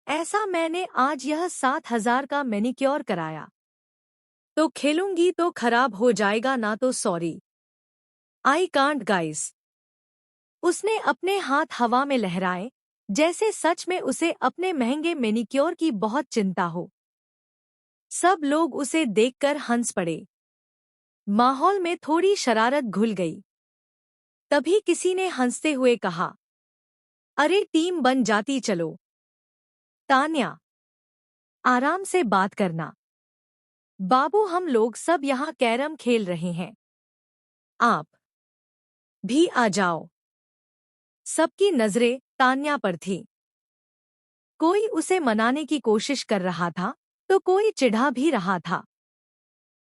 ऐसा मैंने आज यह 7,000 का मैनिक्योर कराया। तो खेलूंगी तो खराब हो जाएगा ना, तो सॉरी, आई कांट गाइस। उसने अपने हाथ हवा में लहराए, जैसे सच में उसे अपने महंगे मैनिक्योर की बहुत चिंता हो। सब लोग उसे देखकर हंस पड़े। माहौल में थोड़ी शरारत घुल गई। तभी किसी ने हंसते हुए कहा, अरे टीम बन जाती चलो। तान्या, आराम से बात करना। बाबू, हम लोग सब यहाँ कैरम खेल रहे हैं, आप भी आ जाओ। सबकी नजरें तान्या पर थी। कोई उसे मनाने की कोशिश कर रहा था, तो कोई चिढ़ा भी रहा था।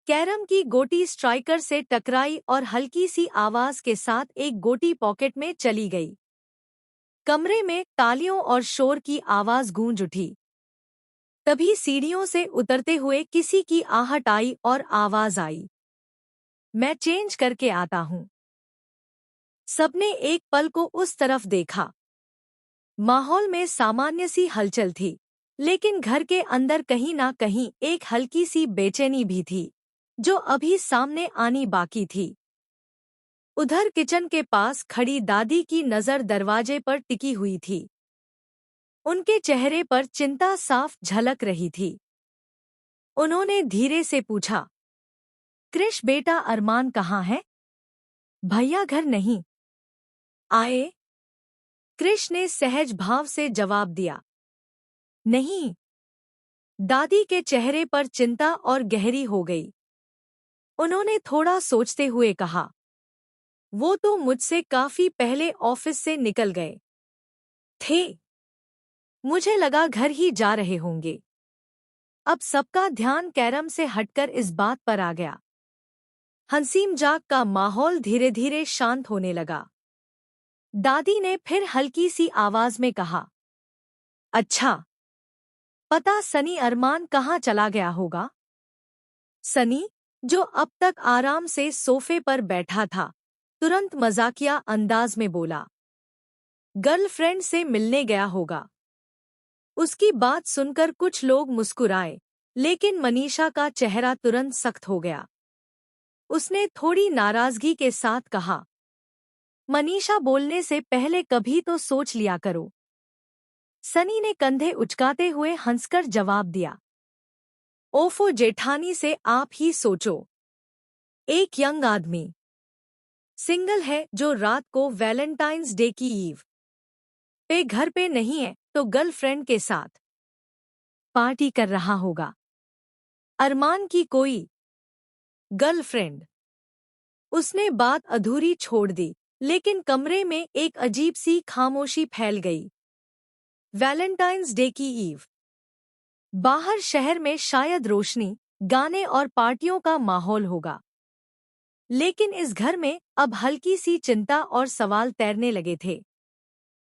कैरम की गोटी स्ट्राइकर से टकराई और हल्की सी आवाज के साथ एक गोटी पॉकेट में चली गई। कमरे में तालियों और शोर की आवाज गूंज उठी। तभी सीढ़ियों से उतरते हुए किसी की आहट आई और आवाज आई, मैं चेंज करके आता हूँ। सबने एक पल को उस तरफ देखा। माहौल में सामान्य सी हलचल थी, लेकिन घर के अंदर कहीं ना कहीं एक हल्की सी बेचैनी भी थी, जो अभी सामने आनी बाकी थी। उधर किचन के पास खड़ी दादी की नजर दरवाजे पर टिकी हुई थी। उनके चेहरे पर चिंता साफ झलक रही थी। उन्होंने धीरे से पूछा, कृष बेटा, अरमान कहाँ है? भैया घर नहीं आए? कृष ने सहज भाव से जवाब दिया, नहीं। दादी के चेहरे पर चिंता और गहरी हो गई। उन्होंने थोड़ा सोचते हुए कहा, वो तो मुझसे काफी पहले ऑफिस से निकल गए थे। मुझे लगा घर ही जा रहे होंगे। अब सबका ध्यान कैरम से हटकर इस बात पर आ गया। हंसी मजाक का माहौल धीरे धीरे शांत होने लगा। दादी ने फिर हल्की सी आवाज में कहा, अच्छा, पता सनी अरमान कहाँ चला गया होगा? सनी, जो अब तक आराम से सोफे पर बैठा था, तुरंत मजाकिया अंदाज में बोला, गर्लफ्रेंड से मिलने गया होगा। उसकी बात सुनकर कुछ लोग मुस्कुराए, लेकिन मनीषा का चेहरा तुरंत सख्त हो गया। उसने थोड़ी नाराजगी के साथ कहा, मनीषा, बोलने से पहले कभी तो सोच लिया करो। सनी ने कंधे उचकाते हुए हंसकर जवाब दिया, ओफो जेठानी से आप ही सोचो। एक यंग आदमी सिंगल है जो रात को वैलेंटाइंस डे की ईव पे घर पे नहीं है, तो गर्लफ्रेंड के साथ पार्टी कर रहा होगा। अरमान की कोई गर्लफ्रेंड? उसने बात अधूरी छोड़ दी, लेकिन कमरे में एक अजीब सी खामोशी फैल गई। वैलेंटाइंस डे की ईव, बाहर शहर में शायद रोशनी, गाने और पार्टियों का माहौल होगा, लेकिन इस घर में अब हल्की सी चिंता और सवाल तैरने लगे थे।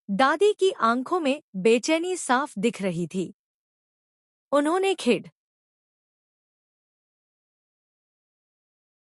दादी की आंखों में बेचैनी साफ दिख रही थी। उन्होंने खिड़